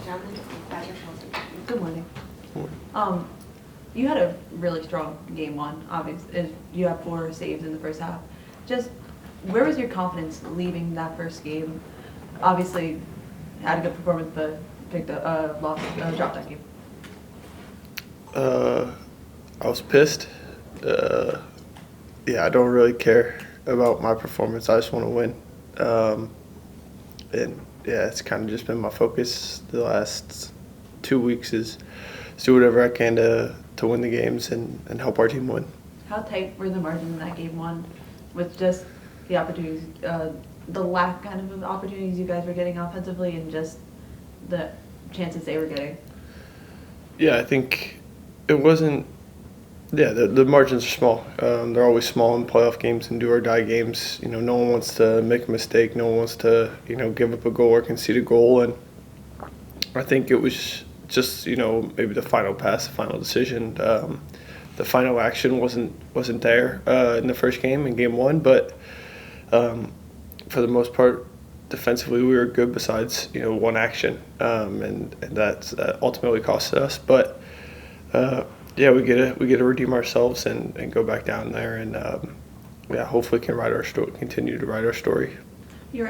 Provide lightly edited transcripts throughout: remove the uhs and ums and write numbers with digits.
Patrick Schulte. Good morning. You had a really strong game one, obviously. You have 4 saves in the first half. Just where was your confidence leaving that first game? Obviously, had a good performance, but dropped that game. I was pissed. Yeah, I don't really care about my performance. I just want to win. And yeah, it's kind of just been my focus the last 2 weeks is do whatever I can to win the games and help our team win. How tight were the margins in that game one with just the opportunities, the lack kind of opportunities you guys were getting offensively and just the chances they were getting? Yeah, I think it wasn't. Yeah, the margins are small. They're always small in playoff games and do or die games. You know, no one wants to make a mistake. No one wants to, give up a goal or concede a goal. And I think it was just, maybe the final pass, the final decision. The final action wasn't there in the first game, in game one. But for the most part, defensively we were good. Besides, one action, and that ultimately costed us. But yeah, we get to redeem ourselves and go back down there and yeah, hopefully can write our story, continue to write our story. Your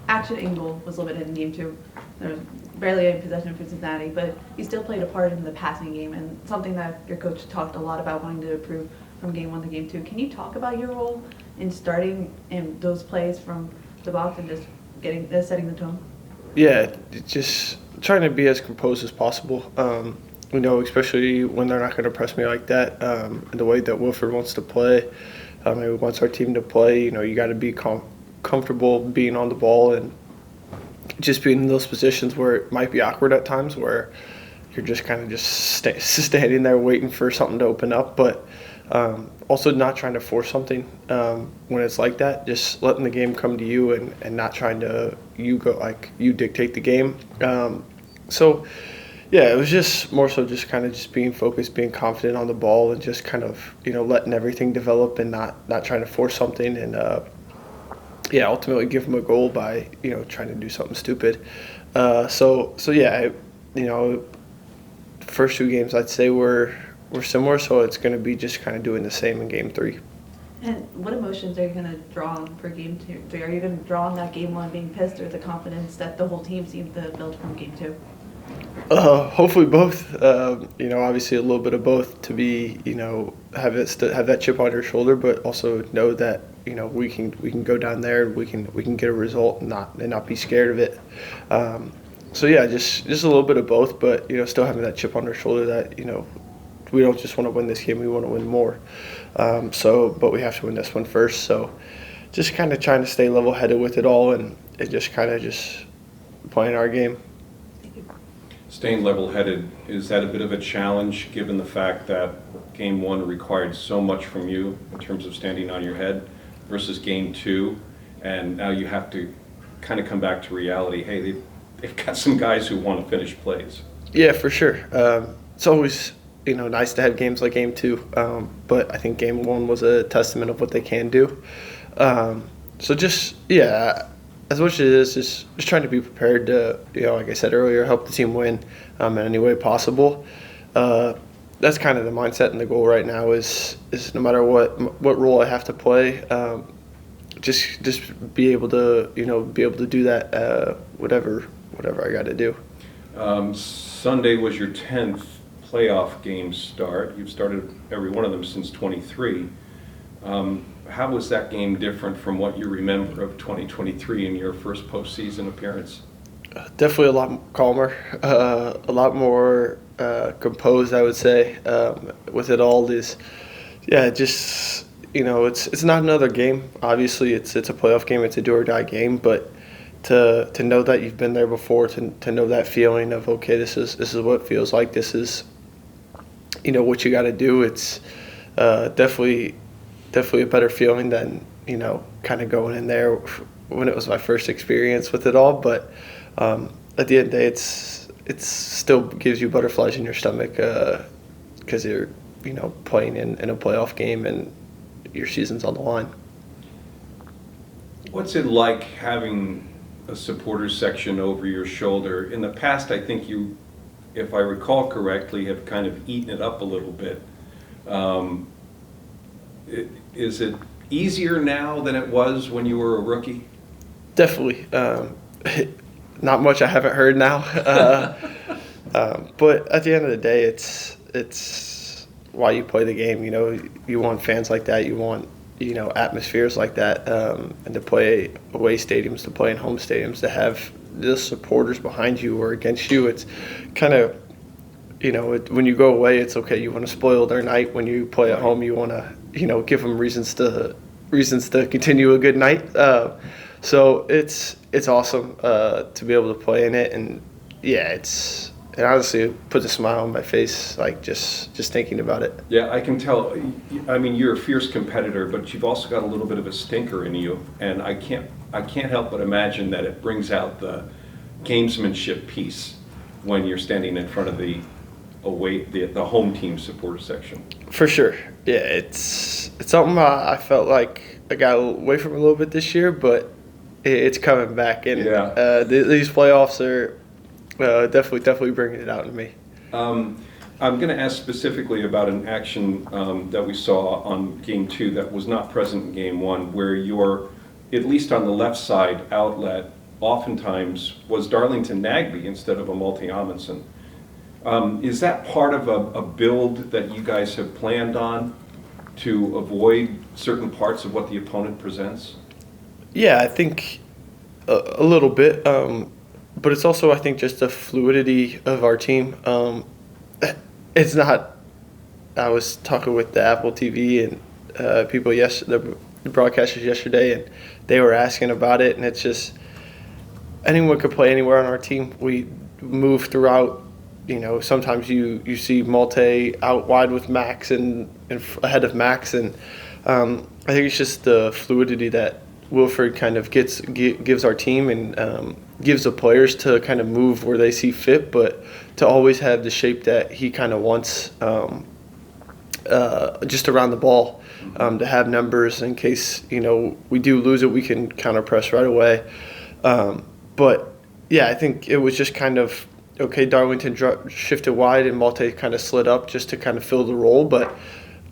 action in goal was a little bit in game two. There was barely any possession for Cincinnati, but you still played a part in the passing game and something that your coach talked a lot about wanting to improve from game one to game two. Can you talk about your role in starting in those plays from the box and just setting the tone? Yeah, just trying to be as composed as possible. Especially when they're not going to press me like that, and the way that Wilford wants to play, and he wants our team to play. You got to be comfortable being on the ball and just being in those positions where it might be awkward at times, where you're just kind of standing there waiting for something to open up, but also not trying to force something when it's like that. Just letting the game come to you and not trying to you dictate the game. So. Yeah, it was just more so just kind of just being focused, being confident on the ball, and just kind of letting everything develop and not trying to force something, and yeah, ultimately give them a goal by trying to do something stupid. So yeah, first 2 games I'd say were similar, so it's going to be just kind of doing the same in game 3. And what emotions are you going to draw on for game 2? Are you going to draw on that game 1 being pissed, or the confidence that the whole team seemed to build from game 2? Hopefully both. Obviously a little bit of both to be, have that chip on your shoulder, but also know that we can go down there and we can get a result and not be scared of it. So yeah, just a little bit of both, but still having that chip on our shoulder that we don't just want to win this game, we want to win more. But we have to win this one first. So just kind of trying to stay level-headed with it all and just kind of just playing our game. Staying level-headed, is that a bit of a challenge given the fact that game 1 required so much from you in terms of standing on your head versus game 2, and now you have to kind of come back to reality? Hey, they've got some guys who want to finish plays. Yeah, for sure. It's always nice to have games like game 2, but I think game 1 was a testament of what they can do. So just as much as it is, just trying to be prepared to, like I said earlier, help the team win in any way possible. That's kind of the mindset and the goal right now is no matter what role I have to play, just be able to do that whatever I got to do. Sunday was your 10th playoff game start. You've started every one of them since 23. How was that game different from what you remember of 2023 in your first postseason appearance? Definitely a lot calmer, a lot more composed, I would say. With it all, it's not another game. Obviously, it's a playoff game. It's a do or die game. But to know that you've been there before, to know that feeling of okay, this is what it feels like. This is what you got to do. It's definitely a better feeling than kind of going in there when it was my first experience with it all. But at the end of the day, it still gives you butterflies in your stomach because you're playing in a playoff game and your season's on the line. What's it like having a supporters section over your shoulder. In the past, I think you, if I recall correctly, have kind of eaten it up a little bit. Is it easier now than it was when you were a rookie? Definitely. Not much I haven't heard now. But at the end of the day, it's why you play the game. You know, you want fans like that. You want, you know, atmospheres like that, and to play away stadiums, to play in home stadiums, to have the supporters behind you or against you. It's kind of, you know, when you go away, it's okay. You want to spoil their night. When you play at home, you want to, you know, give them reasons to continue a good night. So it's awesome to be able to play in it, and yeah, it honestly puts a smile on my face, like just thinking about it. Yeah, I can tell. I mean, you're a fierce competitor, but you've also got a little bit of a stinker in you, and I can't help but imagine that it brings out the gamesmanship piece when you're standing in front of the home team supporter section. For sure, yeah, it's something I felt like I got away from a little bit this year, but it's coming back, and these playoffs are definitely bringing it out in me. I'm going to ask specifically about an action that we saw on Game 2 that was not present in Game 1, where your, at least on the left side outlet, oftentimes was Darlington Nagbe instead of a Malte Amundsen. Is that part of a build that you guys have planned on to avoid certain parts of what the opponent presents? Yeah, I think a little bit, but it's also, I think, just the fluidity of our team. It's not. I was talking with the Apple TV and people the broadcasters yesterday, and they were asking about it, and it's just anyone could play anywhere on our team. We move throughout. You know, sometimes you see Malte out wide with Max and ahead of Max, and I think it's just the fluidity that Wilfred kind of gives our team, and gives the players to kind of move where they see fit, but to always have the shape that he kind of wants, just around the ball, to have numbers in case, you know, we do lose it, we can counter press right away. But yeah, I think it was just kind of, okay, Darlington shifted wide and Malte kind of slid up just to kind of fill the role, but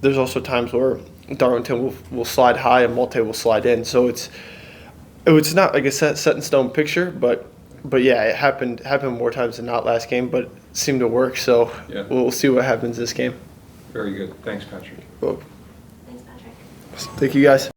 there's also times where Darlington will slide high and Malte will slide in. So it's not like a set in stone picture, but yeah, it happened more times than not last game, but it seemed to work. So yeah. We'll see what happens this game. Very good. Thanks, Patrick. Well, Thanks, Patrick. thank you guys.